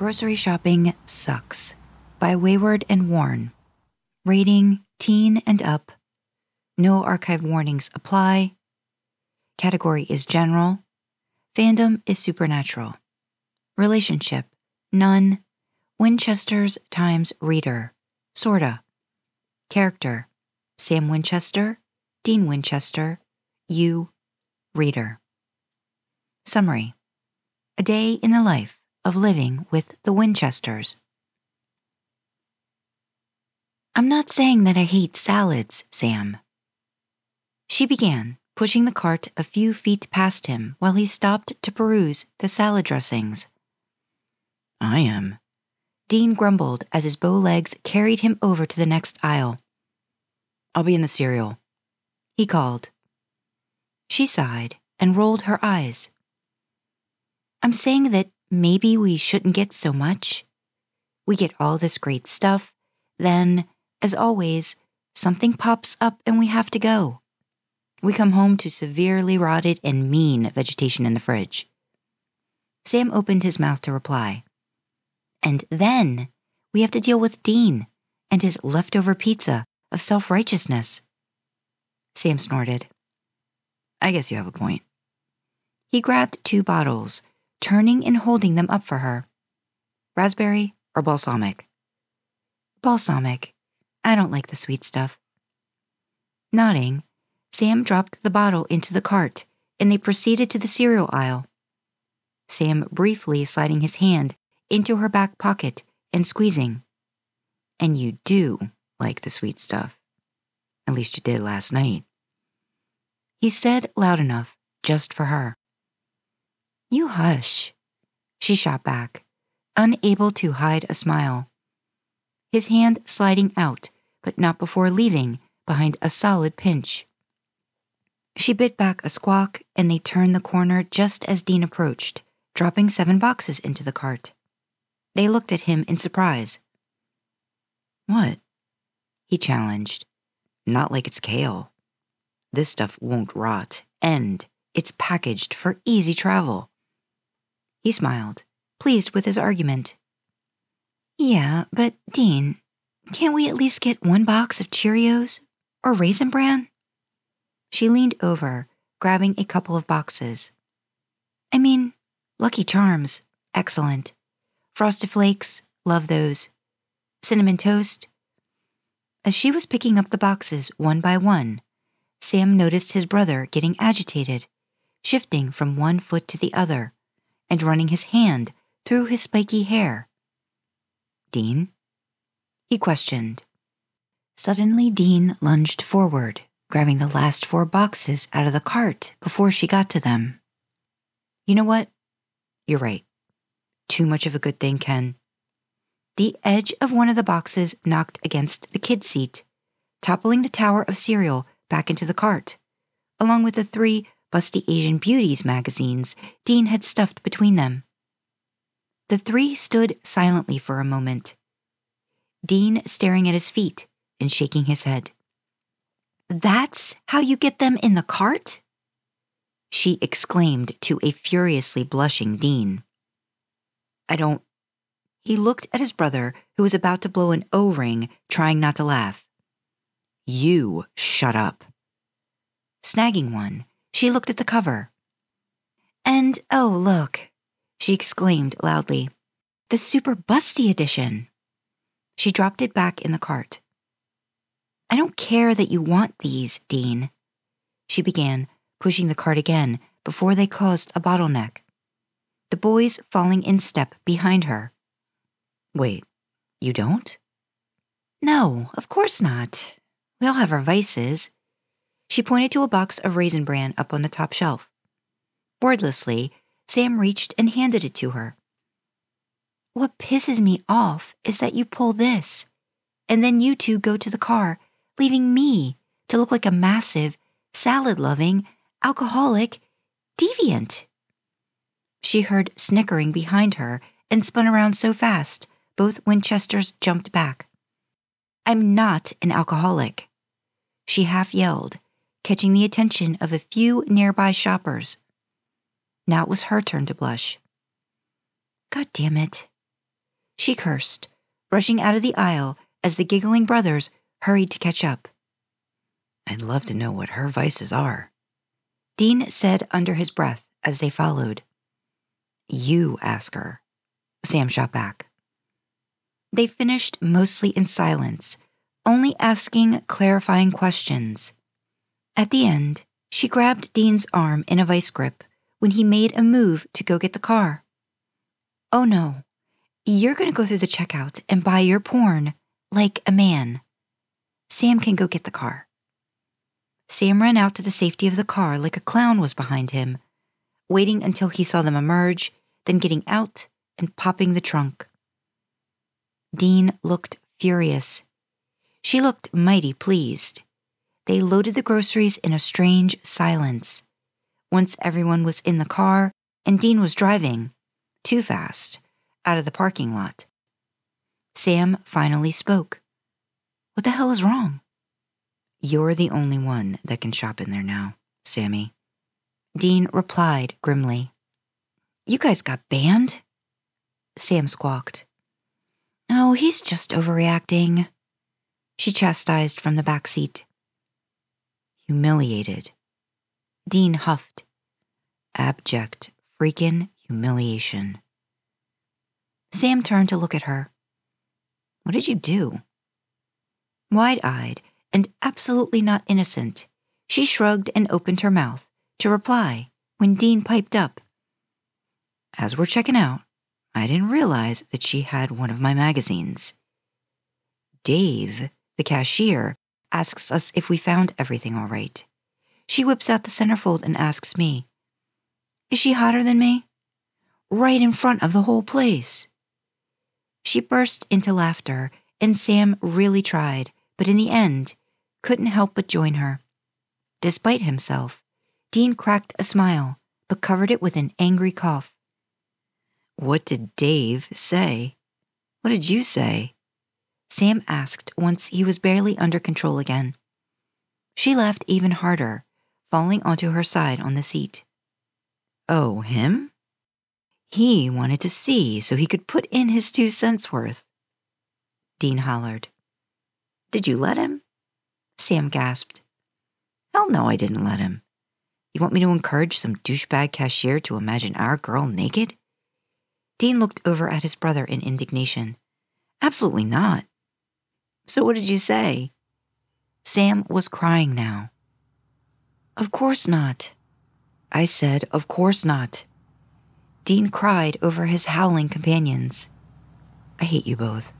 Grocery Shopping Sucks by Wayward and Worn. Rating teen and up. No archive warnings apply. Category is general. Fandom is supernatural. Relationship, none. Winchesters times reader, sorta. Character, Sam Winchester, Dean Winchester, you, reader. Summary. A day in the life of living with the Winchesters. I'm not saying that I hate salads, Sam. She began, pushing the cart a few feet past him while he stopped to peruse the salad dressings. I am. Dean grumbled as his bow legs carried him over to the next aisle. I'll be in the cereal, he called. She sighed and rolled her eyes. I'm saying that maybe we shouldn't get so much. We get all this great stuff, then, as always, something pops up and we have to go. We come home to severely rotted and mean vegetation in the fridge. Sam opened his mouth to reply. And then we have to deal with Dean and his leftover pizza of self-righteousness. Sam snorted. I guess you have a point. He grabbed 2 bottles, turning and holding them up for her. Raspberry or balsamic? Balsamic. I don't like the sweet stuff. Nodding, Sam dropped the bottle into the cart, and they proceeded to the cereal aisle. Sam briefly sliding his hand into her back pocket and squeezing. And you do like the sweet stuff. At least you did last night. He said loud enough, just for her. You hush. She shot back, unable to hide a smile. His hand sliding out, but not before leaving behind a solid pinch. She bit back a squawk, and they turned the corner just as Dean approached, dropping 7 boxes into the cart. They looked at him in surprise. What? He challenged. Not like it's kale. This stuff won't rot, and it's packaged for easy travel. He smiled, pleased with his argument. Yeah, but Dean, can't we at least get 1 box of Cheerios or Raisin Bran? She leaned over, grabbing a couple of boxes. I mean, Lucky Charms, excellent. Frosted Flakes, love those. Cinnamon Toast. As she was picking up the boxes one by one, Sam noticed his brother getting agitated, shifting from one foot to the other, and running his hand through his spiky hair. Dean? He questioned. Suddenly, Dean lunged forward, grabbing the last 4 boxes out of the cart before she got to them. You know what? You're right. Too much of a good thing, Ken. The edge of one of the boxes knocked against the kid seat, toppling the tower of cereal back into the cart, along with the 3 Busty Asian Beauties magazines Dean had stuffed between them. The 3 stood silently for a moment, Dean staring at his feet and shaking his head. That's how you get them in the cart? She exclaimed to a furiously blushing Dean. I don't... He looked at his brother, who was about to blow an O-ring, trying not to laugh. You shut up. Snagging one, she looked at the cover. And, oh, look, she exclaimed loudly. The Super Busty edition. She dropped it back in the cart. I don't care that you want these, Dean. She began, pushing the cart again before they caused a bottleneck. The boys falling in step behind her. Wait, you don't? No, of course not. We all have our vices. She pointed to a box of Raisin Bran up on the top shelf. Wordlessly, Sam reached and handed it to her. What pisses me off is that you pull this, and then you 2 go to the car, leaving me to look like a massive, salad-loving, alcoholic deviant. She heard snickering behind her and spun around so fast, both Winchesters jumped back. I'm not an alcoholic, she half yelled, catching the attention of a few nearby shoppers. Now it was her turn to blush. God damn it. she cursed, rushing out of the aisle as the giggling brothers hurried to catch up. "I'd love to know what her vices are," Dean said under his breath as they followed. "You ask her," Sam shot back. They finished mostly in silence, only asking clarifying questions. At the end, she grabbed Dean's arm in a vice grip when he made a move to go get the car. "Oh no, you're going to go through the checkout and buy your porn like a man. Sam can go get the car." Sam ran out to the safety of the car like a clown was behind him, waiting until he saw them emerge, then getting out and popping the trunk. Dean looked furious. She looked mighty pleased. They loaded the groceries in a strange silence. Once everyone was in the car and Dean was driving, too fast, out of the parking lot. Sam finally spoke. "What the hell is wrong?" "You're the only one that can shop in there now, Sammy," Dean replied grimly. "You guys got banned?" Sam squawked. "Oh, he's just overreacting," she chastised from the back seat. "Humiliated," Dean huffed. "Abject freakin' humiliation." Sam turned to look at her. "What did you do?" Wide-eyed and absolutely not innocent, she shrugged and opened her mouth to reply when Dean piped up. "As we're checking out, I didn't realize that she had one of my magazines. Dave, the cashier, asks us if we found everything all right. She whips out the centerfold and asks me, 'Is she hotter than me?' Right in front of the whole place." She burst into laughter, and Sam really tried, but in the end, couldn't help but join her. Despite himself, Dean cracked a smile, but covered it with an angry cough. "What did Dave say?" "What did you say?" Sam asked once he was barely under control again. She laughed even harder, falling onto her side on the seat. "Oh, him? He wanted to see so he could put in his 2 cents worth." Dean hollered. "Did you let him?" Sam gasped. "Hell no, I didn't let him. You want me to encourage some douchebag cashier to imagine our girl naked?" Dean looked over at his brother in indignation. "Absolutely not." "So what did you say?" Sam was crying now. "Of course not." I said, "Of course not." Dean cried over his howling companions. "I hate you both."